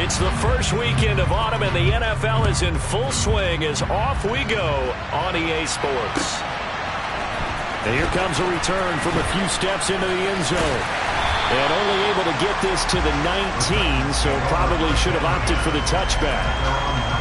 It's the first weekend of autumn, and the NFL is in full swing as off we go on EA Sports. And here comes a return from a few steps into the end zone. And only able to get this to the 19, so probably should have opted for the touchback.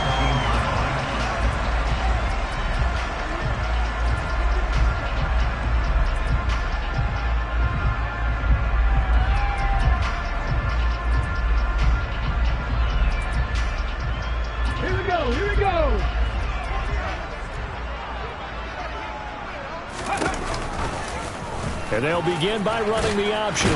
And they'll begin by running the option.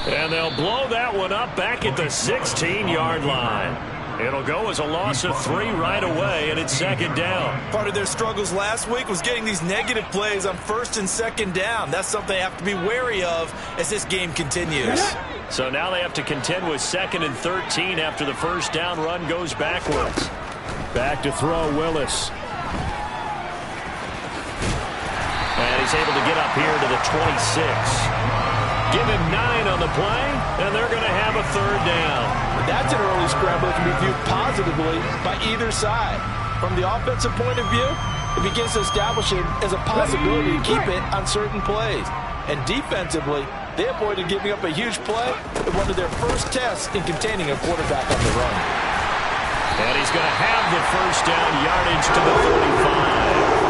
And they'll blow that one up back at the 16-yard line. It'll go as a loss of 3 right away, and it's second down. Part of their struggles last week was getting these negative plays on first and second down. That's something they have to be wary of as this game continues. So now they have to contend with 2nd and 13 after the first down run goes backwards. Back to throw, Willis. And he's able to get up here to the 26. Give him 9 on the play, and they're going to have a third down. That's an early scramble that can be viewed positively by either side. From the offensive point of view, it begins to establish it as a possibility to keep it on certain plays. And defensively, they avoided giving up a huge play in one of their first tests in containing a quarterback on the run. And he's going to have the first down yardage to the 35.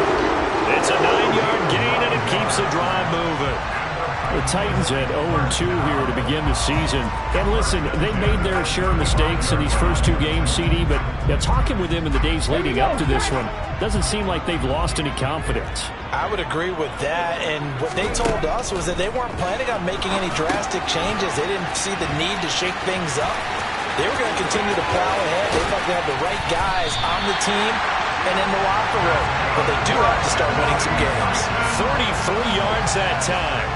It's a 9-yard gain, and it keeps the drive moving. The Titans at 0-2 here to begin the season. And listen, they made their share of mistakes in these first 2 games, CD, but talking with them in the days leading up to this one, doesn't seem like they've lost any confidence. I would agree with that, and what they told us was that they weren't planning on making any drastic changes. They didn't see the need to shake things up. They were going to continue to plow ahead. They thought they had the right guys on the team and in the locker room, but they do have to start winning some games. 33 yards that time.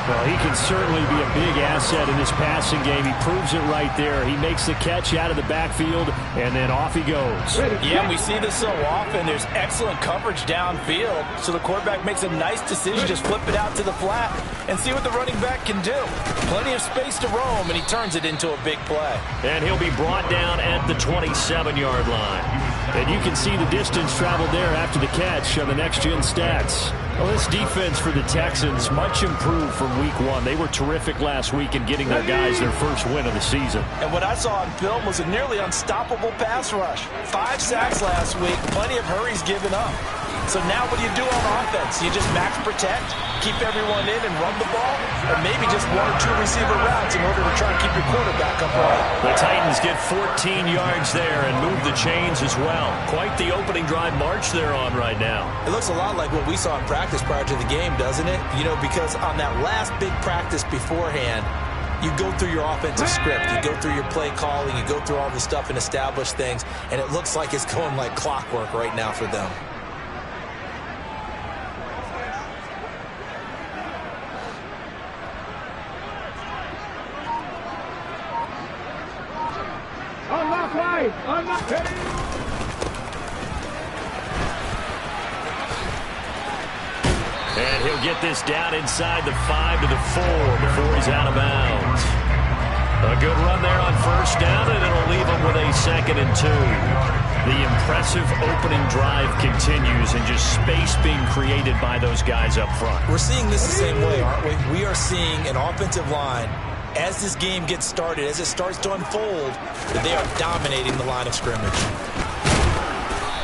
Well, he can certainly be a big asset in this passing game. He proves it right there. He makes the catch out of the backfield, and then off he goes. Yeah, we see this so often. There's excellent coverage downfield, so the quarterback makes a nice decision. Just flip it out to the flat and see what the running back can do. Plenty of space to roam, and he turns it into a big play. And he'll be brought down at the 27-yard line. And you can see the distance traveled there after the catch on the next-gen stats. Well, this defense for the Texans, much improved from week 1. They were terrific last week in getting their guys their first win of the season. And what I saw on film was a nearly unstoppable pass rush. 5 sacks last week, plenty of hurries given up. So now what do you do on offense? You just max protect, keep everyone in and run the ball, or maybe just 1 or 2 receiver routes in order to try and keep your quarterback upright. The Titans get 14 yards there and move the chains as well. Quite the opening drive march they're on right now. It looks a lot like what we saw in practice prior to the game, doesn't it? You know, because on that last big practice beforehand, you go through your offensive script, you go through your play calling, you go through all the stuff and establish things, and it looks like it's going like clockwork right now for them. And he'll get this down inside the 5 to the 4 before he's out of bounds. A good run there on first down, and it'll leave him with a 2nd and 2. The impressive opening drive continues, and just space being created by those guys up front. We're seeing this the same way, aren't we? We are seeing an offensive line, as this game gets started, as it starts to unfold, that they are dominating the line of scrimmage.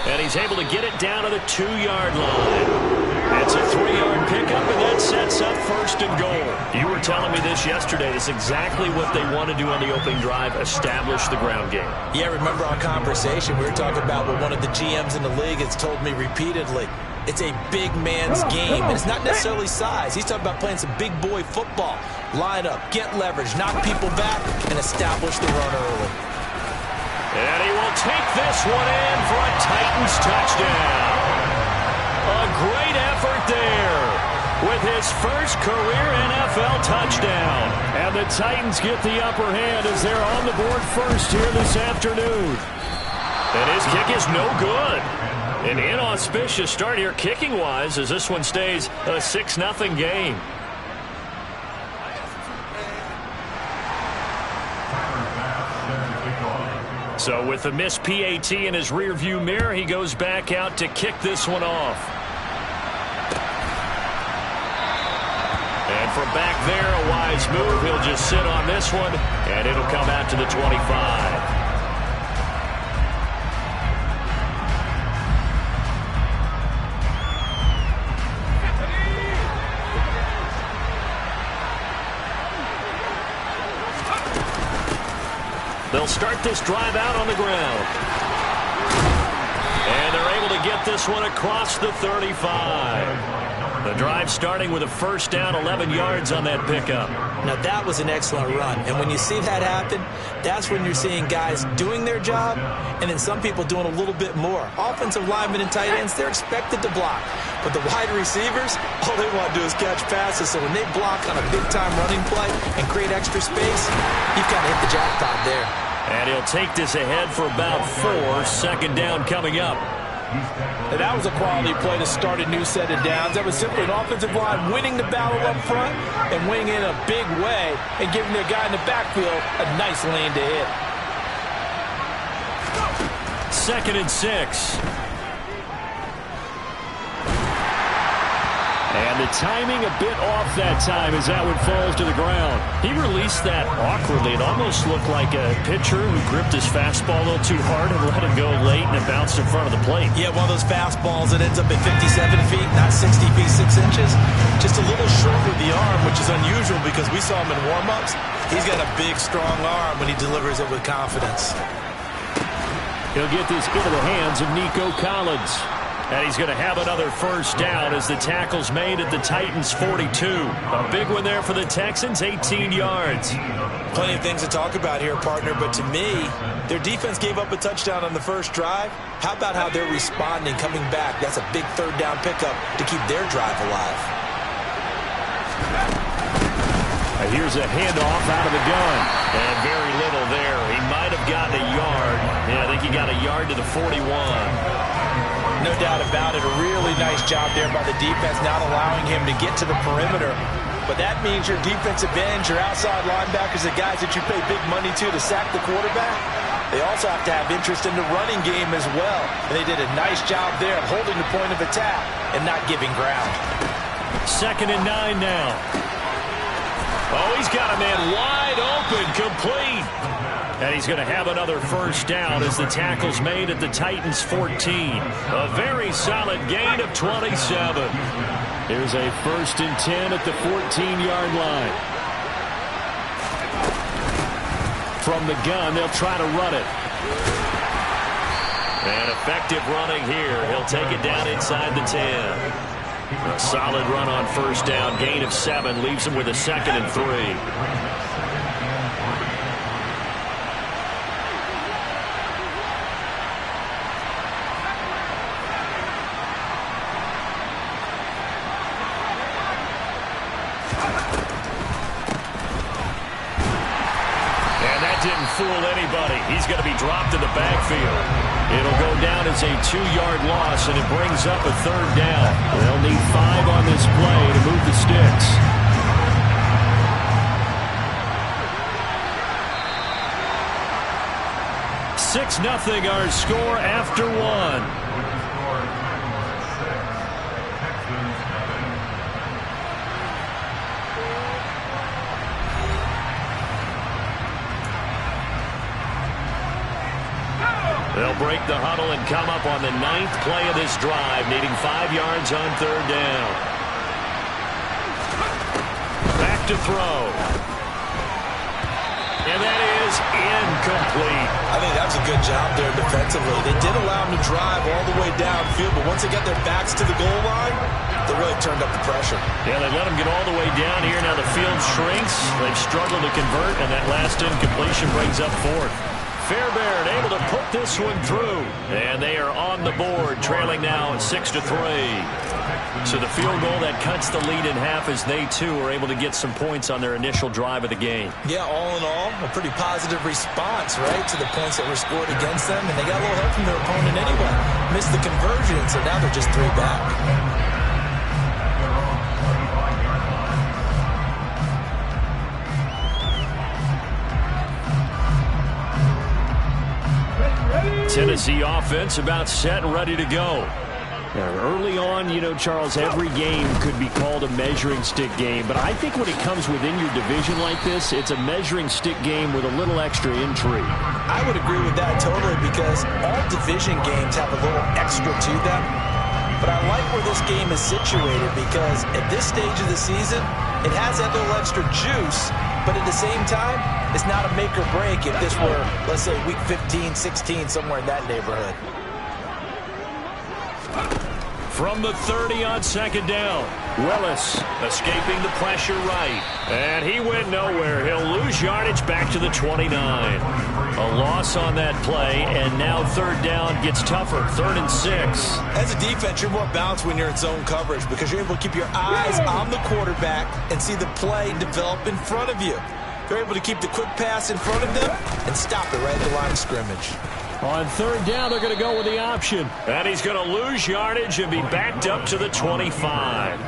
And he's able to get it down to the 2-yard line. It's a 3-yard pickup, and that sets up 1st and goal. You were telling me this yesterday. It's exactly what they want to do on the opening drive, establish the ground game. Yeah, remember our conversation. We were talking about what one of the GMs in the league has told me repeatedly. It's a big man's game, and it's not necessarily size. He's talking about playing some big boy football. Line up, get leverage, knock people back, and establish the run early. And he will take this one in for a Titans touchdown. A great effort there with his first career NFL touchdown. And the Titans get the upper hand as they're on the board first here this afternoon. And his kick is no good. An inauspicious start here kicking-wise as this one stays a 6-0 game. So with the missed PAT in his rearview mirror, he goes back out to kick this one off. And from back there, a wise move. He'll just sit on this one, and it'll come out to the 25. They'll start this drive out on the ground. And they're able to get this one across the 35. The drive starting with a first down, 11 yards on that pickup. Now, that was an excellent run. And when you see that happen, that's when you're seeing guys doing their job and then some people doing a little bit more. Offensive linemen and tight ends, they're expected to block. But the wide receivers, all they want to do is catch passes. So when they block on a big-time running play and create extra space, you've got to hit the jackpot there. And he'll take this ahead for about 4. Second down coming up. And that was a quality play to start a new set of downs. That was simply an offensive line winning the battle up front and winning in a big way and giving their guy in the backfield a nice lane to hit. 2nd and 6. And the timing a bit off that time as that one falls to the ground. He released that awkwardly. It almost looked like a pitcher who gripped his fastball a little too hard and let it go late, and it bounced in front of the plate. Yeah, one of those fastballs that ends up at 57 feet, not 60 feet, 6 inches. Just a little short with the arm, which is unusual because we saw him in warm-ups. He's got a big, strong arm when he delivers it with confidence. He'll get this into the hands of Nico Collins. And he's going to have another first down as the tackle's made at the Titans' 42. A big one there for the Texans, 18 yards. Plenty of things to talk about here, partner, but to me, their defense gave up a touchdown on the first drive. How about how they're responding, coming back? That's a big third down pickup to keep their drive alive. Here's a handoff out of the gun. And very little there. He might have gotten a yard. Yeah, I think he got a yard to the 41. No doubt about it. A really nice job there by the defense, not allowing him to get to the perimeter. But that means your defensive ends, your outside linebackers, the guys that you pay big money to sack the quarterback, they also have to have interest in the running game as well. And they did a nice job there of holding the point of attack and not giving ground. 2nd and 9 now. Oh, he's got a man wide open, complete. And he's going to have another first down as the tackle's made at the Titans' 14. A very solid gain of 27. Here's a 1st and 10 at the 14-yard line. From the gun, they'll try to run it. And effective running here. He'll take it down inside the 10. A solid run on first down. Gain of 7 leaves him with a 2nd and 3. Fool anybody. He's going to be dropped in the backfield. It'll go down as a 2-yard loss, and it brings up a 3rd down. They'll need 5 on this play to move the sticks. Six 6-0 our score after 1. They'll break the huddle and come up on the 9th play of this drive, needing 5 yards on 3rd down. Back to throw. And that is incomplete. I think that was a good job there defensively. They did allow him to drive all the way downfield, but once they got their backs to the goal line, they really turned up the pressure. Yeah, they let him get all the way down here. Now the field shrinks. They've struggled to convert, and that last incompletion brings up 4th. Fairbairn able to put this one through. And they are on the board, trailing now 6-3. So the field goal that cuts the lead in half as they, too, are able to get some points on their initial drive of the game. Yeah, all in all, a pretty positive response, right, to the points that were scored against them. And they got a little help from their opponent anyway. Missed the conversion, so now they're just 3 back. has the offense about set and ready to go. Early on, Charles, every game could be called a measuring stick game. But I think when it comes within your division like this, it's a measuring stick game with a little extra intrigue. I would agree with that totally because all division games have a little extra to them. But I like where this game is situated because at this stage of the season, it has that little extra juice. But at the same time, it's not a make or break if this were, let's say, week 15, 16, somewhere in that neighborhood. From the 30 on second down, Willis escaping the pressure right. And he went nowhere. He'll lose yardage back to the 29. A loss on that play, and now third down gets tougher. 3rd and 6. As a defense, you're more balanced when you're in zone coverage because you're able to keep your eyes on the quarterback and see the play develop in front of you. You're able to keep the quick pass in front of them and stop it right at the line of scrimmage. On third down, they're going to go with the option. And he's going to lose yardage and be backed up to the 25.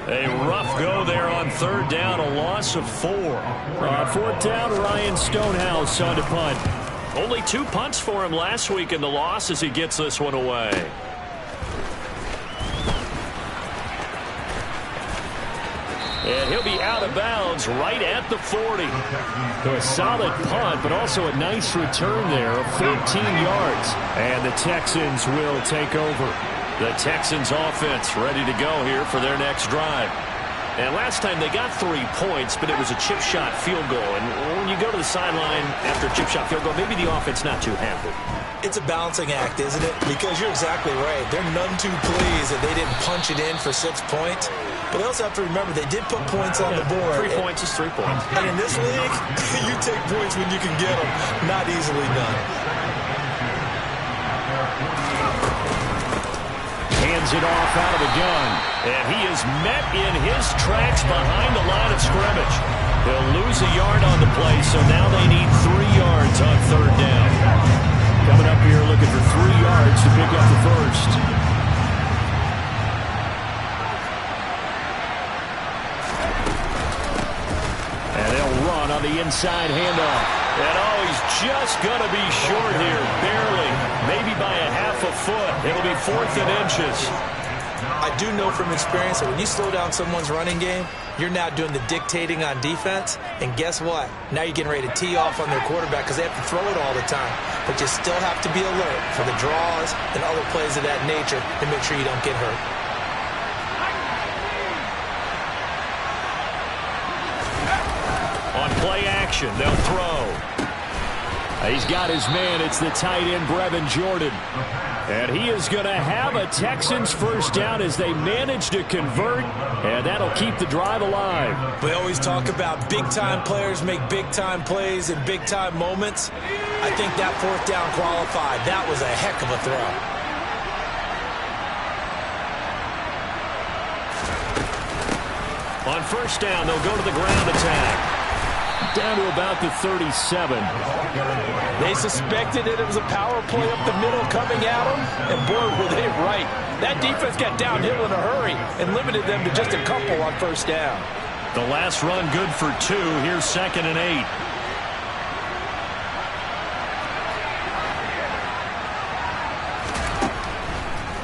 A rough go there on third down, a loss of 4. Fourth down, Ryan Stonehouse on to punt. Only 2 punts for him last week in the loss as he gets this one away. And he'll be out of bounds right at the 40. So a solid punt, but also a nice return there of 14 yards. And the Texans will take over. The Texans offense ready to go here for their next drive. And last time they got 3 points, but it was a chip shot field goal. And when you go to the sideline after a chip shot field goal, maybe the offense not too happy. It's a balancing act, isn't it? Because you're exactly right. They're none too pleased that they didn't punch it in for 6 points. But they also have to remember they did put points on the board. 3 points is 3 points. And in this league, you take points when you can get them. Not easily done. Hands it off out of the gun. And he is met in his tracks behind the line of scrimmage. He'll lose a yard on the play, so now they need 3 yards on third down. Coming up here looking for 3 yards to pick up the first. And they'll run on the inside handoff. And he's just going to be short here, barely, maybe by a half a foot. It'll be 4th and inches. I do know from experience that when you slow down someone's running game, you're now doing the dictating on defense. And guess what? Now you're getting ready to tee off on their quarterback because they have to throw it all the time. But you still have to be alert for the draws and other plays of that nature to make sure you don't get hurt. On play action, they'll throw. He's got his man. It's the tight end, Brevin Jordan. And he is going to have a Texans first down as they manage to convert, and that'll keep the drive alive. We always talk about big-time players make big-time plays in big-time moments. I think that 4th down qualified. That was a heck of a throw. On first down, they'll go to the ground attack. Down to about the 37. They suspected that it was a power play up the middle coming at them, and boy, were they right. That defense got downhill in a hurry and limited them to just a couple on first down. The last run good for 2. Here's 2nd and 8.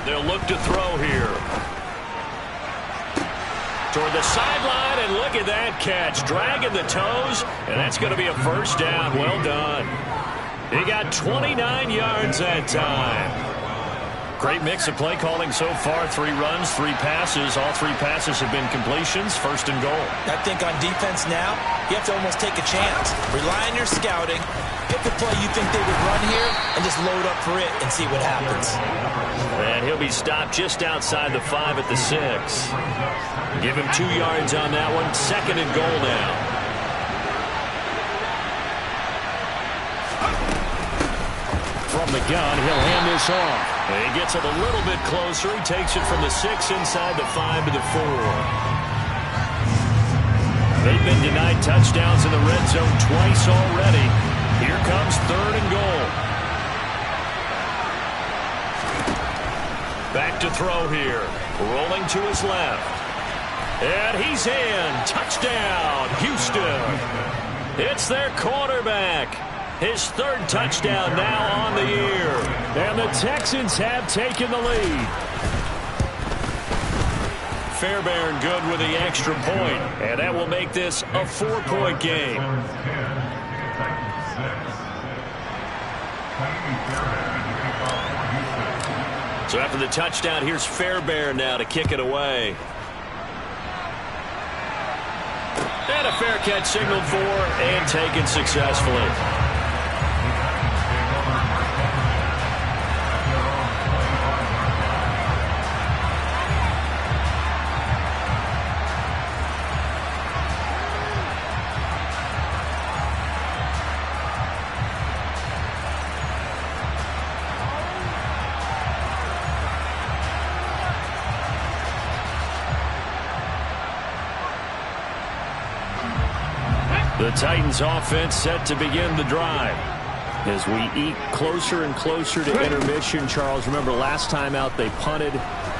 They'll look to throw here. Toward the sideline, and look at that catch. Dragging the toes, and that's going to be a first down. Well done. He got 29 yards that time. Great mix of play calling so far. 3 runs, 3 passes. All 3 passes have been completions. 1st and goal. I think on defense now, you have to almost take a chance. Rely on your scouting. Pick a play you think they would run here and just load up for it and see what happens. And he'll be stopped just outside the 5 at the 6. Give him 2 yards on that one. 2nd and goal now. From the gun, he'll hand this off. And he gets it a little bit closer. He takes it from the 6 inside the 5 to the 4. They've been denied touchdowns in the red zone twice already. Here comes 3rd and goal. Back to throw here. Rolling to his left. And he's in. Touchdown, Houston. It's their quarterback. His third touchdown now on the year. And the Texans have taken the lead. Fairbairn good with the extra point, and that will make this a 4-point game. So after the touchdown, here's Fairbairn now to kick it away. And a fair catch signaled for and taken successfully. The Titans offense set to begin the drive. As we eke closer and closer to intermission, Charles, remember last time out they punted.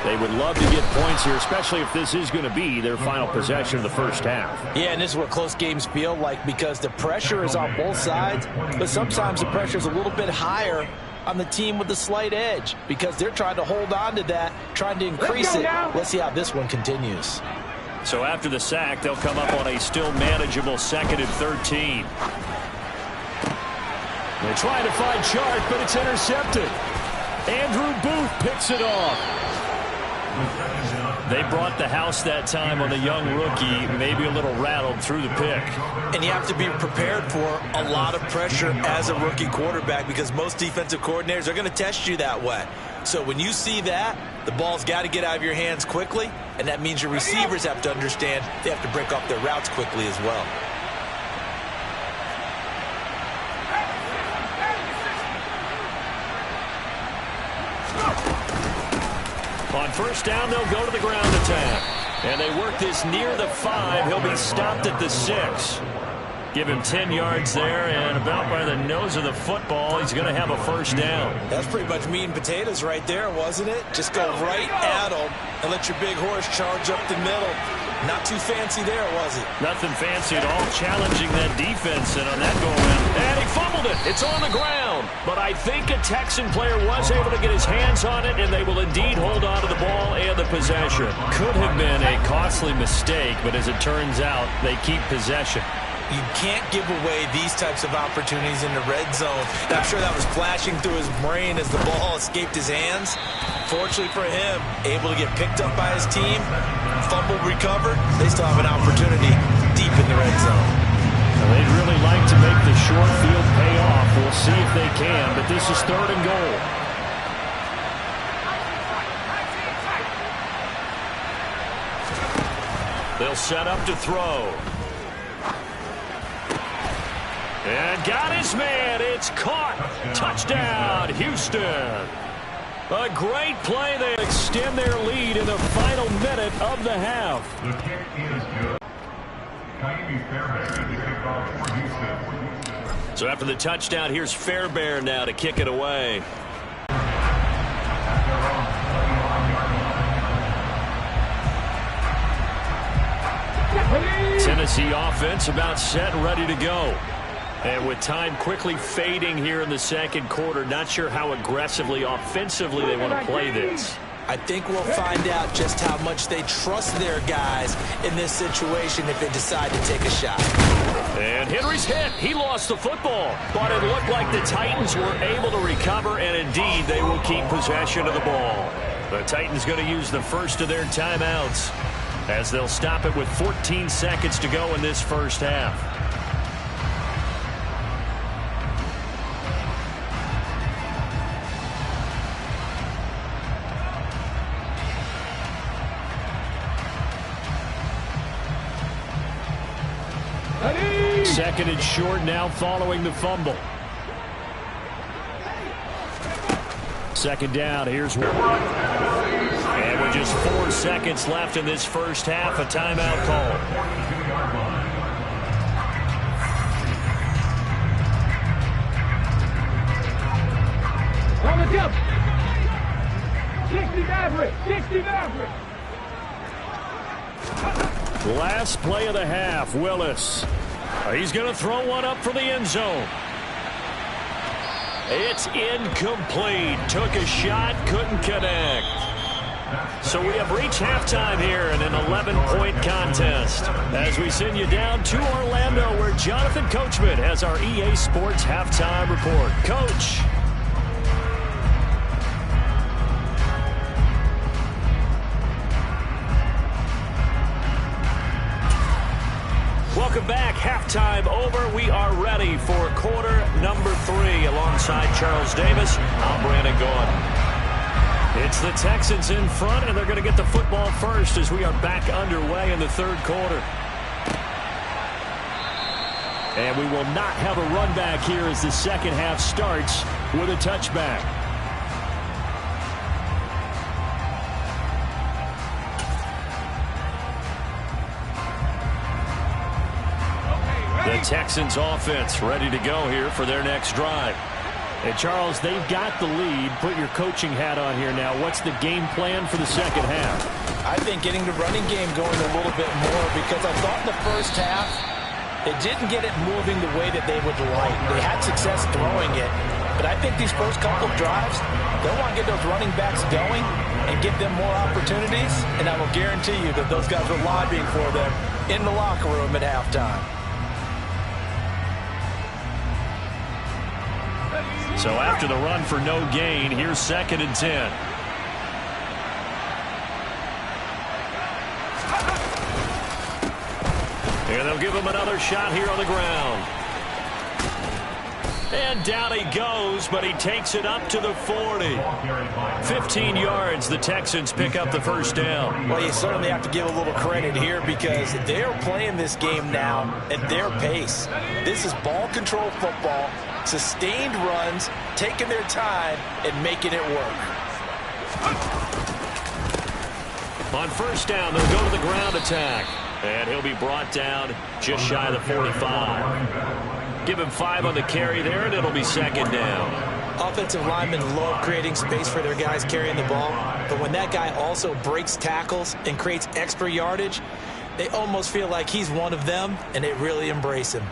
They would love to get points here, especially if this is going to be their final possession of the first half. Yeah, and this is what close games feel like because the pressure is on both sides, but sometimes the pressure is a little bit higher on the team with the slight edge because they're trying to hold on to that, trying to increase it. Let's see how this one continues. So after the sack, they'll come up on a still manageable 2nd and 13. They're trying to find Chark, but it's intercepted. Andrew Booth picks it off. They brought the house that time on the young rookie, maybe a little rattled through the pick. And you have to be prepared for a lot of pressure as a rookie quarterback because most defensive coordinators are going to test you that way. So when you see that, the ball's got to get out of your hands quickly, and that means your receivers have to understand they have to break off their routes quickly as well. On first down, they'll go to the ground attack. And they work this near the 5. He'll be stopped at the 6. Give him 10 yards there, and about by the nose of the football, he's going to have a first down. That's pretty much meat and potatoes right there, wasn't it? Just go right at him and let your big horse charge up the middle. Not too fancy there, was it? Nothing fancy at all, challenging that defense, and on that go-around. And he fumbled it. It's on the ground. But I think a Texan player was able to get his hands on it, and they will indeed hold on to the ball and the possession. Could have been a costly mistake, but as it turns out, they keep possession. You can't give away these types of opportunities in the red zone. And I'm sure that was flashing through his brain as the ball escaped his hands. Fortunately for him, able to get picked up by his team, fumble recovered. They still have an opportunity deep in the red zone. Well, they'd really like to make the short field pay off. We'll see if they can, but this is 3rd and goal. They'll set up to throw. And got his man. It's caught. Touchdown, Houston. A great play. They extend their lead in the final minute of the half. The kick is good. So after the touchdown, here's Fairbairn now to kick it away. Tennessee offense about set and ready to go. And with time quickly fading here in the second quarter, not sure how aggressively, offensively they want to play this. I think we'll find out just how much they trust their guys in this situation if they decide to take a shot. And Henry's hit. He lost the football. But it looked like the Titans were able to recover, and indeed they will keep possession of the ball. The Titans going to use the first of their timeouts as they'll stop it with 14 seconds to go in this first half. Second and short now following the fumble. Second down, here's one. And with just 4 seconds left in this first half, a timeout call. On the jump. 60 Maverick. 60 Maverick. Last play of the half, Willis. He's going to throw one up for the end zone. It's incomplete. Took a shot, couldn't connect. So we have reached halftime here in an 11-point contest as we send you down to Orlando where Jonathan Coachman has our EA Sports halftime report. Coach. Welcome back. Halftime over. We are ready for quarter number 3 alongside Charles Davis. I'm Brandon Gaudin. It's the Texans in front, and they're going to get the football first as we are back underway in the third quarter. And we will not have a run back here as the second half starts with a touchback. The Texans offense ready to go here for their next drive. And Charles, they've got the lead. Put your coaching hat on here now. What's the game plan for the second half? I think getting the running game going a little bit more because I thought in the first half they didn't get it moving the way that they would like. They had success throwing it, but I think these first couple of drives, they'll want to get those running backs going and give them more opportunities, and I will guarantee you that those guys are lobbying for them in the locker room at halftime. So after the run for no gain, here's 2nd and 10. And they'll give him another shot here on the ground. And down he goes, but he takes it up to the 40. 15 yards, the Texans pick up the first down. Well, you certainly have to give a little credit here because they're playing this game now at their pace. This is ball control football, sustained runs, taking their time and making it work. On first down, they'll go to the ground attack. And he'll be brought down just shy of the 45. Give him 5 on the carry there, and it'll be 2nd down. Offensive linemen love creating space for their guys carrying the ball, but when that guy also breaks tackles and creates extra yardage, they almost feel like he's one of them, and they really embrace him.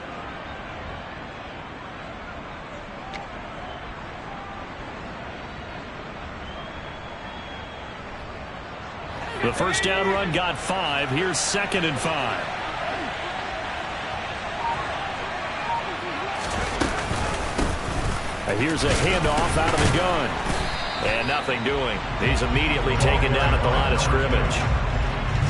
The first down run got 5. Here's 2nd and 5. Here's a handoff out of the gun. And nothing doing. He's immediately taken down at the line of scrimmage.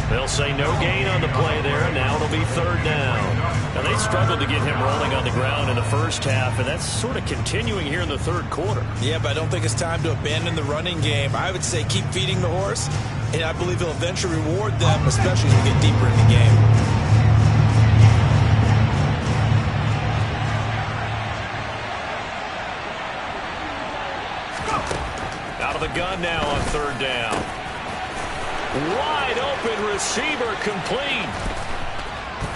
They'll say no gain on the play there. Now it'll be 3rd down. Now they struggled to get him rolling on the ground in the first half, and that's sort of continuing here in the third quarter. Yeah, but I don't think it's time to abandon the running game. I would say keep feeding the horse, and I believe he'll eventually reward them, especially as we get deeper in the game. Out of the gun now on 3rd down. Wide open receiver complete.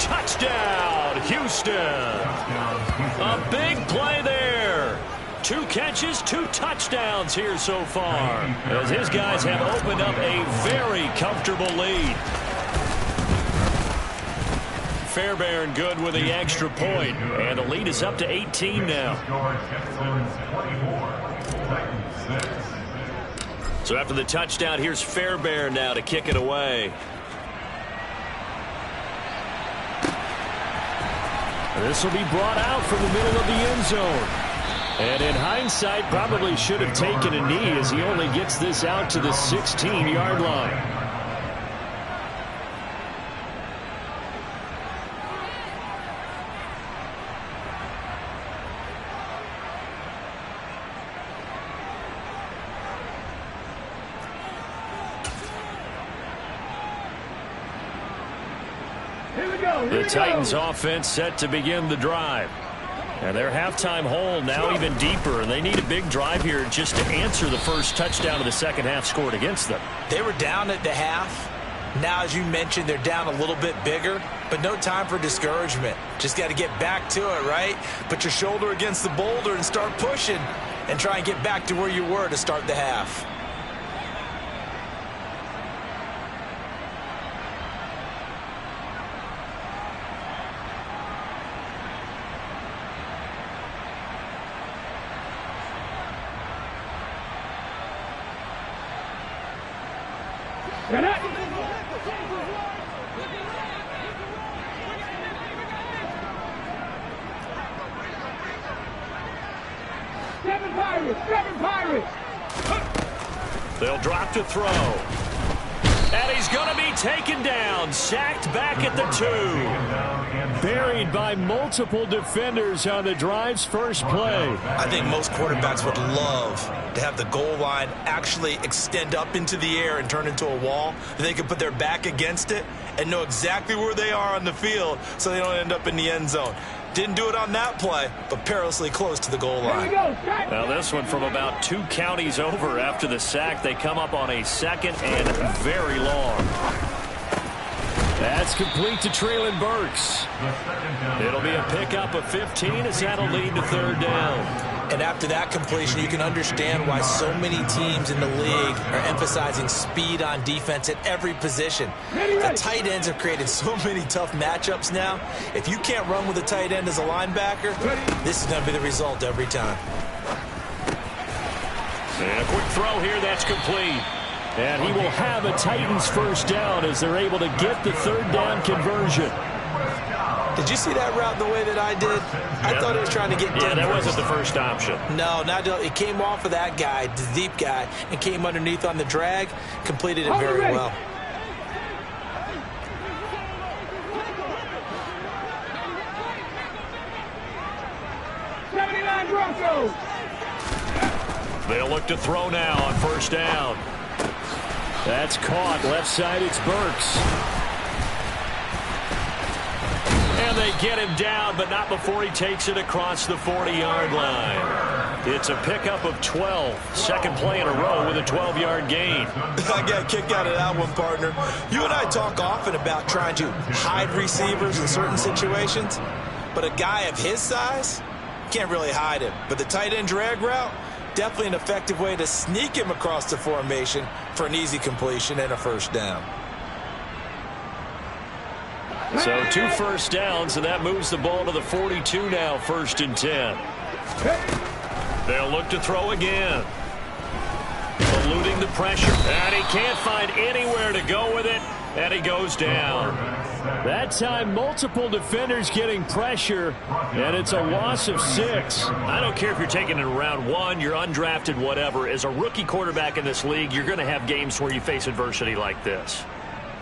Touchdown, Houston. A big play there. 2 catches, 2 touchdowns here so far, as his guys have opened up a very comfortable lead. Fairbairn good with the extra point, and the lead is up to 18 now. So after the touchdown, here's Fairbairn now to kick it away. This will be brought out from the middle of the end zone. And in hindsight, probably should have taken a knee as he only gets this out to the 16-yard line. The Titans offense set to begin the drive. And their halftime hole now even deeper, and they need a big drive here just to answer the first touchdown of the second half scored against them. They were down at the half. Now, as you mentioned, they're down a little bit bigger, but no time for discouragement. Just got to get back to it, right? Put your shoulder against the boulder and start pushing and try and get back to where you were to start the half. Get up. Seven Pirates. They'll drop to throw. And he's going to be taken down. Sacked back at the 2. Buried by multiple defenders on the drive's first play. I think most quarterbacks would love to have the goal line actually extend up into the air and turn into a wall. They can put their back against it and know exactly where they are on the field so they don't end up in the end zone. Didn't do it on that play, but perilously close to the goal line. Now this one from about 2 counties over after the sack. They come up on a 2nd and very long. That's complete to Treylon Burks. It'll be a pickup of 15 as that'll lead to 3rd down. And after that completion, you can understand why so many teams in the league are emphasizing speed on defense at every position. The tight ends have created so many tough matchups now. If you can't run with a tight end as a linebacker, this is going to be the result every time. And a quick throw here, that's complete. And he will have a Titans first down as they're able to get the 3rd down conversion. Did you see that route the way that I did? I thought he was trying to get Denver. Yeah, that wasn't the first option. No, it came off of that guy, the deep guy, and came underneath on the drag, completed it very well. They'll look to throw now on first down. That's caught. Left side, it's Burks. And they get him down, but not before he takes it across the 40-yard line. It's a pickup of 12. 2nd play in a row with a 12-yard gain. I got a kick out of that one, partner. You and I talk often about trying to hide receivers in certain situations, but a guy of his size can't really hide him. But the tight end drag route, definitely an effective way to sneak him across the formation for an easy completion and a first down. So 2 first downs, and that moves the ball to the 42 now, 1st and 10. They'll look to throw again. Eluding the pressure, and he can't find anywhere to go with it, and he goes down. That time, multiple defenders getting pressure, and it's a loss of 6. I don't care if you're taking it in round 1, you're undrafted, whatever. As a rookie quarterback in this league, you're going to have games where you face adversity like this.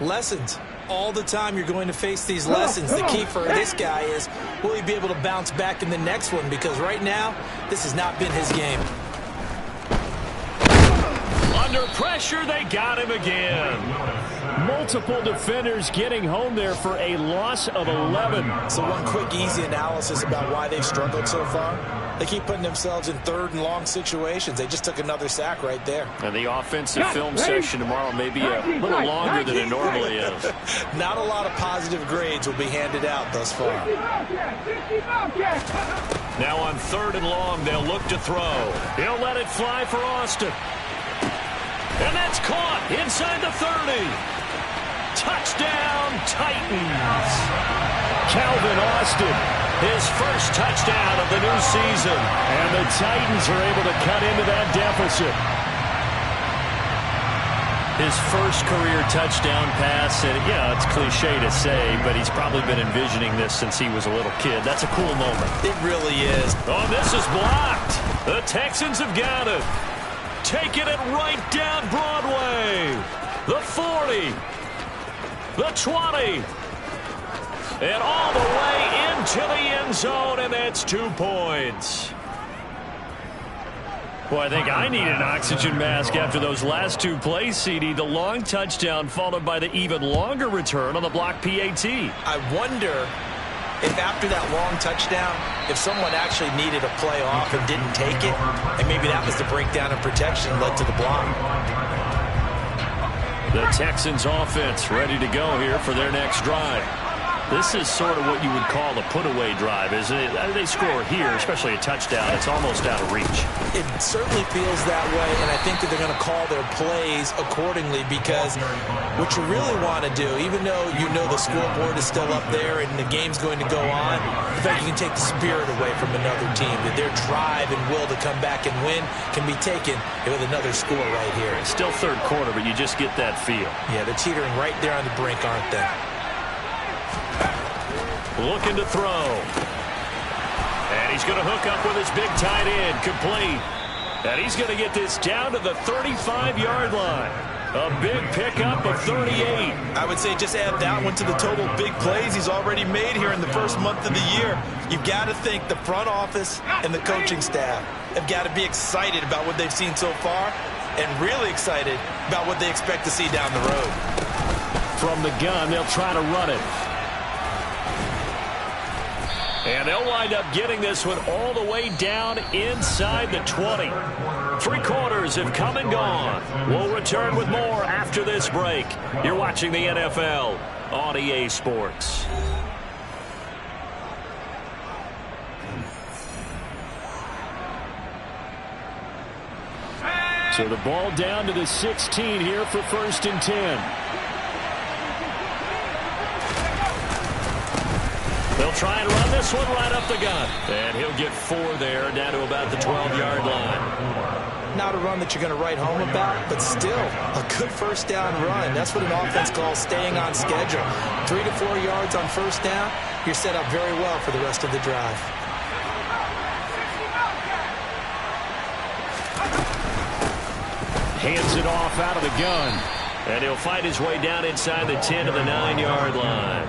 Lessons. All the time you're going to face these lessons. The key for this guy is, will he be able to bounce back in the next one? Because right now, this has not been his game. Under pressure, they got him again. Multiple defenders getting home there for a loss of 11. So one quick, easy analysis about why they've struggled so far. They keep putting themselves in 3rd and long situations. They just took another sack right there. And the offensive film session tomorrow may be a little longer than it normally is. Not a lot of positive grades will be handed out thus far. Now on 3rd and long, they'll look to throw. He'll let it fly for Austin. And that's caught inside the 30. Touchdown, Titans. Calvin Austin, his first touchdown of the new season. And the Titans are able to cut into that deficit. His first career touchdown pass, and yeah, it's cliche to say, but he's probably been envisioning this since he was a little kid. That's a cool moment. It really is. Oh, this is blocked. The Texans have got it. Taking it right down Broadway. The 40. The 20. And all the way into the end zone, and that's 2 points. Well, I think I need an oxygen mask after those last 2 plays, CD. The long touchdown followed by the even longer return on the block PAT. I wonder if after that long touchdown, if someone actually needed a play off and didn't take it, and maybe that was the breakdown in protection that led to the block. The Texans offense ready to go here for their next drive. This is sort of what you would call a put-away drive, isn't it? They score here, especially a touchdown. It's almost out of reach. It certainly feels that way, and I think that they're going to call their plays accordingly because what you really want to do, even though you know the scoreboard is still up there and the game's going to go on, in fact, you can take the spirit away from another team, that their drive and will to come back and win can be taken with another score right here. It's still third quarter, but you just get that feel. Yeah, they're teetering right there on the brink, aren't they? Looking to throw. And he's going to hook up with his big tight end. Complete. And he's going to get this down to the 35-yard line. A big pickup of 38. I would say just add that one to the total big plays he's already made here in the first month of the year. You've got to think the front office and the coaching staff have got to be excited about what they've seen so far and really excited about what they expect to see down the road. From the gun, they'll try to run it. And they'll wind up getting this one all the way down inside the 20. 3 quarters have come and gone. We'll return with more after this break. You're watching the NFL on EA Sports. So the ball down to the 16 here for 1st and 10. They'll try and run this one right up the gut. And he'll get 4 there, down to about the 12-yard line. Not a run that you're going to write home about, but still a good first down run. That's what an offense calls staying on schedule. 3 to 4 yards on first down, you're set up very well for the rest of the drive. Hands it off out of the gun. And he'll fight his way down inside the 10 to the 9-yard line.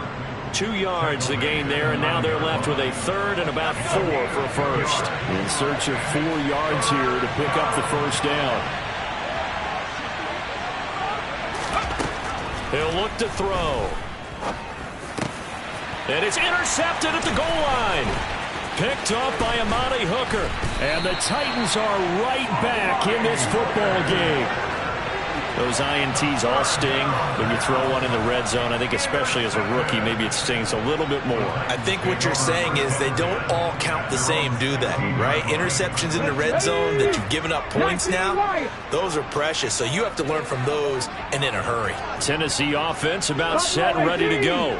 2 yards the gain there, and now they're left with a 3rd and about 4 for first. In search of 4 yards here to pick up the first down. He'll look to throw. And it's intercepted at the goal line. Picked off by Amani Hooker. And the Titans are right back in this football game. Those INTs all sting when you throw one in the red zone. I think especially as a rookie, maybe it stings a little bit more. I think what you're saying is they don't all count the same, do they? Right? Interceptions in the red zone that you've given up points now, those are precious. So you have to learn from those and in a hurry. Tennessee offense about set and ready to go.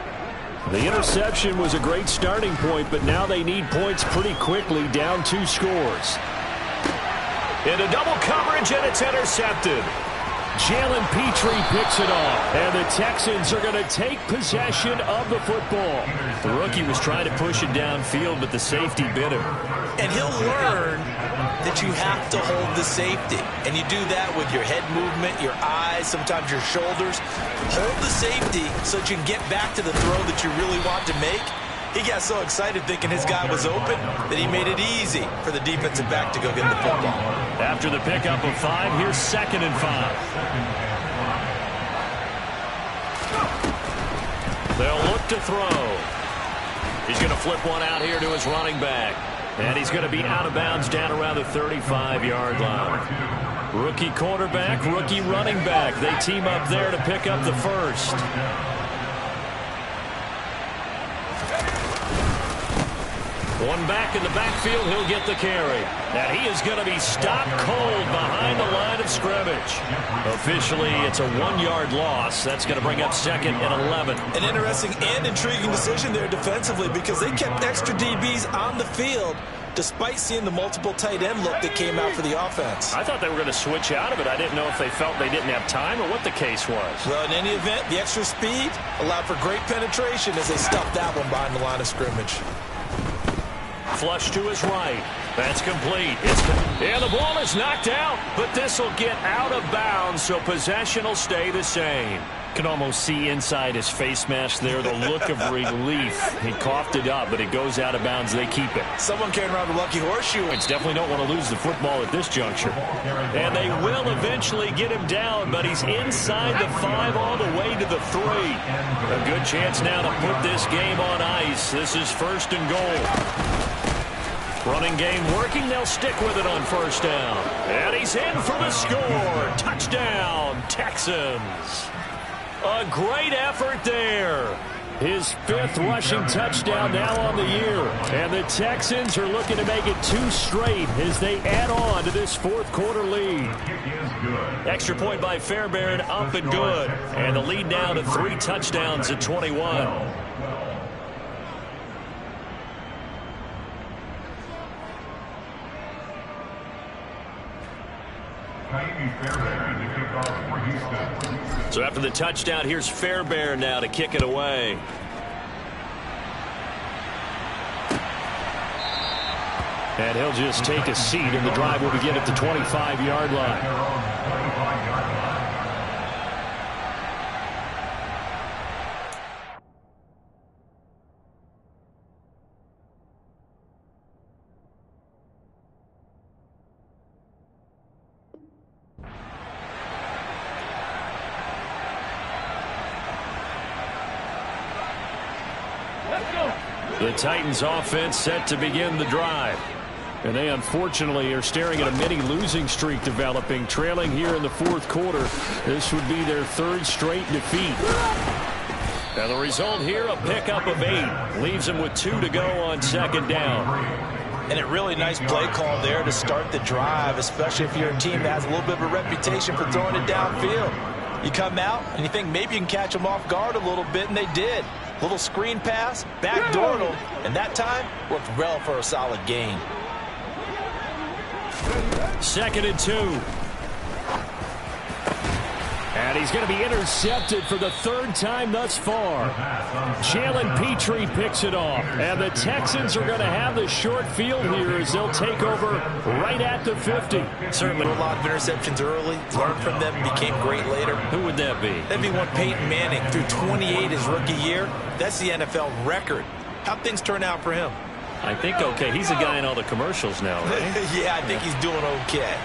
The interception was a great starting point, but now they need points pretty quickly, down 2 scores. Into double coverage, and it's intercepted. Jalen Petrie picks it off, and the Texans are going to take possession of the football. The rookie was trying to push it downfield, but the safety bit him. And he'll learn that you have to hold the safety. And you do that with your head movement, your eyes, sometimes your shoulders. Hold the safety so that you can get back to the throw that you really want to make. He got so excited thinking his guy was open that he made it easy for the defensive back to go get the football. After the pickup of 5, here's 2nd and 5. They'll look to throw. He's going to flip one out here to his running back. And he's going to be out of bounds down around the 35-yard line. Rookie quarterback, rookie running back. They team up there to pick up the first. One back in the backfield, he'll get the carry. And he is going to be stopped cold behind the line of scrimmage. Officially, it's a 1-yard loss. That's going to bring up 2nd and 11. An interesting and intriguing decision there defensively because they kept extra DBs on the field despite seeing the multiple tight end look that came out for the offense. I thought they were going to switch out of it. I didn't know if they felt they didn't have time or what the case was. Well, in any event, the extra speed allowed for great penetration as they stuffed that one behind the line of scrimmage. Flush to his right. That's complete. And the ball is knocked out, but this will get out of bounds, so possession will stay the same. Can almost see inside his face mask there the look of relief. He coughed it up, but it goes out of bounds. They keep it. Someone carrying around a lucky horseshoe. It's definitely don't want to lose the football at this juncture. And they will eventually get him down, but he's inside the 5 all the way to the 3. A good chance now to put this game on ice. This is 1st and goal. Running game working. They'll stick with it on first down. And he's in for the score. Touchdown, Texans. A great effort there. His 5th rushing touchdown now on the year. And the Texans are looking to make it 2 straight as they add on to this 4th quarter lead. Extra point by Fairbairn, up and good. And the lead now to 3 touchdowns at 21. So after the touchdown, here's Fairbairn now to kick it away. And he'll just take a seat, and the drive will begin at the 25-yard line. The Titans offense set to begin the drive. And they unfortunately are staring at a mini losing streak developing, trailing here in the 4th quarter. This would be their 3rd straight defeat. Now the result here, a pickup of 8. Leaves them with 2 to go on 2nd down. And a really nice play call there to start the drive, especially if you're a team that has a little bit of a reputation for throwing it downfield. You come out and you think maybe you can catch them off guard a little bit, and they did. Little screen pass, backdoored them, and that time worked well for a solid gain. 2nd and 2. And he's going to be intercepted for the 3rd time thus far. Jalen Petrie picks it off. And the Texans are going to have the short field here as they'll take over right at the 50. Certainly a lot of interceptions early. Learned from them, became great later. Who would that be? That'd be one Peyton Manning through 28 his rookie year. That's the NFL record. How'd things turn out for him? I think okay. He's a guy in all the commercials now, right? Yeah, I think he's doing okay.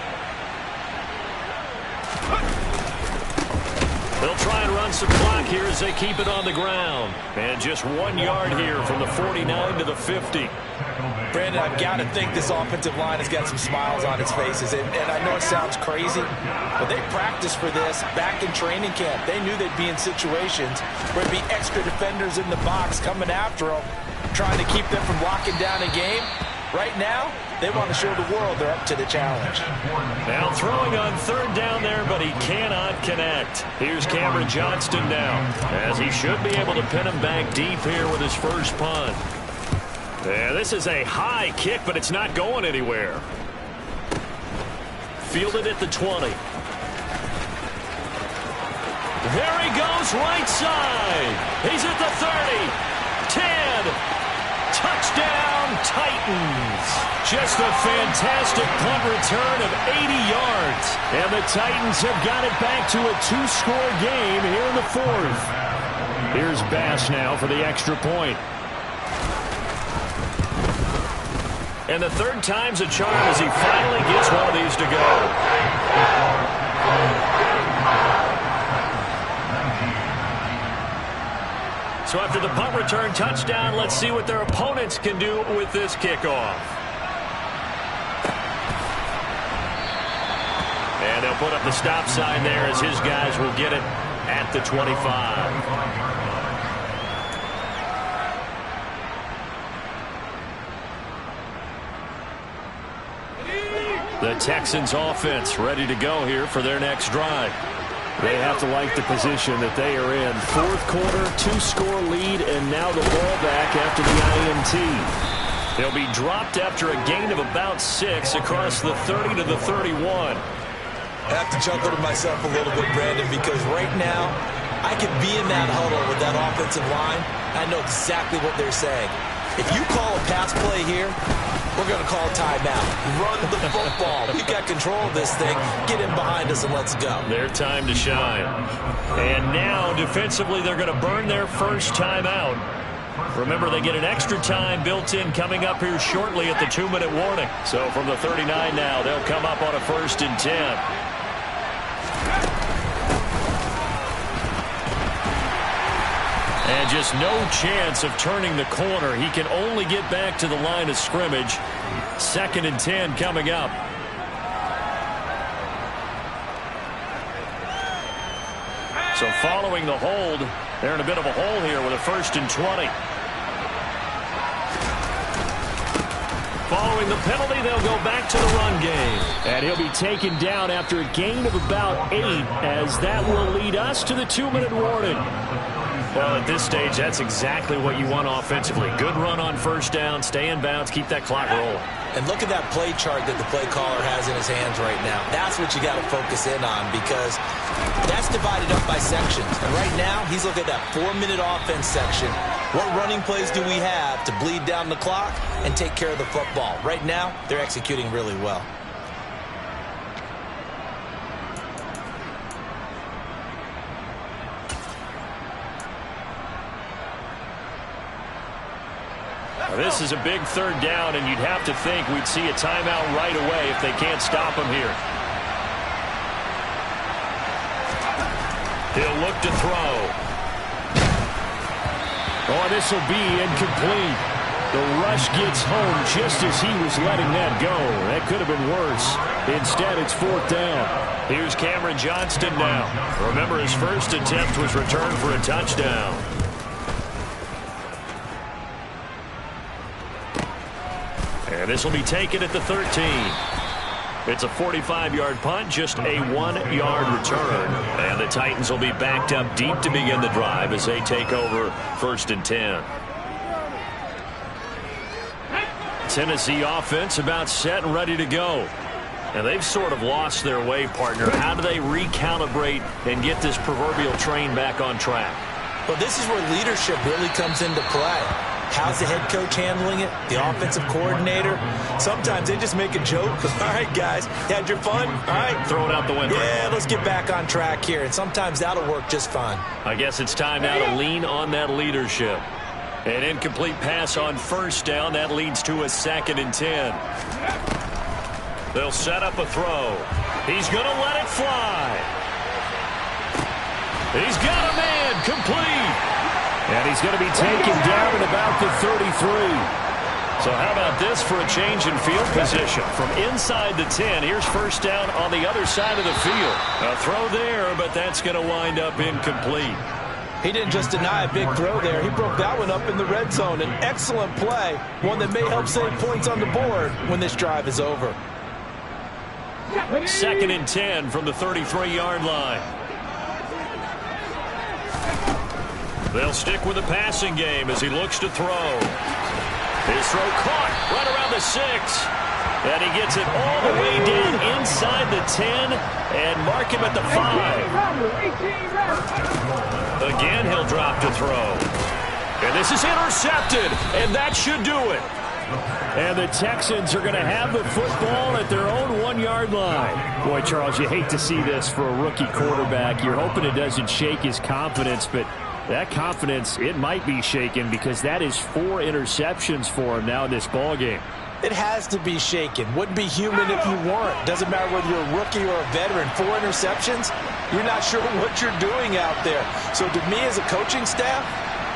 They'll try and run some clock here as they keep it on the ground. And just 1 yard here from the 49 to the 50. Brandon, I've got to think this offensive line has got some smiles on its faces. And I know it sounds crazy, but they practiced for this back in training camp. They knew they'd be in situations where there'd be extra defenders in the box coming after them, trying to keep them from locking down a game. Right now, they want to show the world they're up to the challenge. Now throwing on 3rd down there, but he cannot connect. Here's Cameron Johnston now, as he should be able to pin him back deep here with his first punt. Yeah, this is a high kick, but it's not going anywhere. Fielded at the 20. There he goes, right side. He's at the 30, 10. Touchdown, Titans. Just a fantastic punt return of 80 yards. And the Titans have got it back to a 2-score game here in the 4th. Here's Bass now for the extra point. And the 3rd time's a charm as he finally gets one of these to go. So after the punt return touchdown, let's see what their opponents can do with this kickoff. And they'll put up the stop sign there as his guys will get it at the 25. The Texans offense ready to go here for their next drive. They have to like the position that they are in. 4th quarter, 2-score lead, and now the ball back after the INT. They'll be dropped after a gain of about 6 across the 30 to the 31. I have to chuckle to myself a little bit, Brandon, because right now I could be in that huddle with that offensive line. I know exactly what they're saying. If you call a pass play here, we're going to call timeout. Run the football. We've got control of this thing. Get in behind us and let's go. Their time to shine. And now, defensively, they're going to burn their first timeout. Remember, they get an extra time built in coming up here shortly at the 2-minute warning. So from the 39 now, they'll come up on a 1st and 10. And just no chance of turning the corner. He can only get back to the line of scrimmage. 2nd and 10 coming up. So following the hold, They're in a bit of a hole here with a 1st and 20. Following the penalty, they'll go back to the run game. And he'll be taken down after a gain of about 8, as that will lead us to the 2-minute warning. Well, at this stage, that's exactly what you want offensively. Good run on 1st down, stay in bounds, keep that clock rolling. And look at that play chart that the play caller has in his hands right now. That's what you got to focus in on, because that's divided up by sections. And right now, he's looking at that 4-minute offense section. What running plays do we have to bleed down the clock and take care of the football? Right now, they're executing really well. This is a big 3rd down, and you'd have to think we'd see a timeout right away if they can't stop him here. He'll look to throw. Oh, this will be incomplete. The rush gets home just as he was letting that go. That could have been worse. Instead, it's 4th down. Here's Cameron Johnston now. Remember, his first attempt was returned for a touchdown. And this will be taken at the 13. It's a 45-yard punt, just a 1-yard return. And the Titans will be backed up deep to begin the drive as they take over 1st and 10. Tennessee offense about set and ready to go. And they've sort of lost their way, partner. How do they recalibrate and get this proverbial train back on track? Well, this is where leadership really comes into play. How's the head coach handling it? The offensive coordinator? Sometimes they just make a joke. All right, guys, you had your fun? All right. Throw it out the window. Yeah, let's get back on track here. And sometimes that'll work just fine. I guess it's time now to lean on that leadership. An incomplete pass on 1st down. That leads to a 2nd and 10. They'll set up a throw. He's going to let it fly. He's got a man. Complete. And he's going to be taken down at about the 33. So how about this for a change in field position? From inside the 10, here's 1st down on the other side of the field. A throw there, but that's going to wind up incomplete. He didn't just deny a big throw there. He broke that one up in the red zone. An excellent play, one that may help save points on the board when this drive is over. 2nd and 10 from the 33-yard line. They'll stick with the passing game as he looks to throw. His throw caught right around the 6. And he gets it all the way down inside the 10 and mark him at the 5. Again, he'll drop to throw. And this is intercepted, and that should do it. And the Texans are going to have the football at their own 1-yard line. Boy, Charles, you hate to see this for a rookie quarterback. You're hoping it doesn't shake his confidence, but that confidence, it might be shaken because that is 4 interceptions for him now in this ballgame. It has to be shaken. Wouldn't be human if you weren't. Doesn't matter whether you're a rookie or a veteran. 4 interceptions, you're not sure what you're doing out there. So to me as a coaching staff,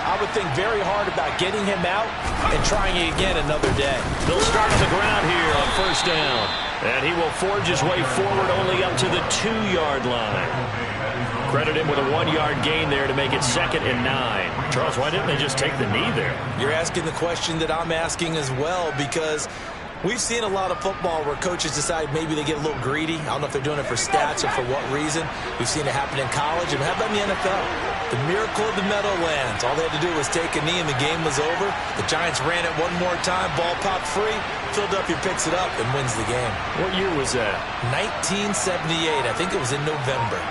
I would think very hard about getting him out and trying it again another day. They'll start at the ground here on 1st down. And he will forge his way forward only up to the 2-yard line. Credit him with a 1-yard gain there to make it 2nd and 9. Charles, why didn't they just take the knee there? You're asking the question that I'm asking as well, because we've seen a lot of football where coaches decide maybe they get a little greedy. I don't know if they're doing it for stats or for what reason. We've seen it happen in college. And how about in the NFL? The miracle of the Meadowlands. All they had to do was take a knee and the game was over. The Giants ran it one more time. Ball popped free. Philadelphia picks it up and wins the game. What year was that? 1978. I think it was in November.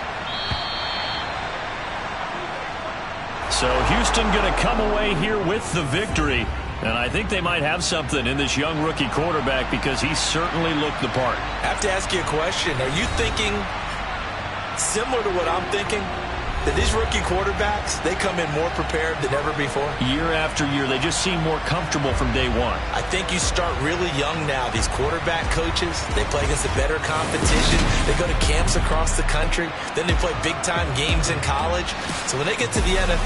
So Houston going to come away here with the victory. And I think they might have something in this young rookie quarterback because he certainly looked the part. I have to ask you a question. Are you thinking similar to what I'm thinking? That these rookie quarterbacks, they come in more prepared than ever before? Year after year, they just seem more comfortable from day one. I think you start really young now. These quarterback coaches, they play against a better competition. They go to camps across the country. Then they play big-time games in college. So when they get to the NFL,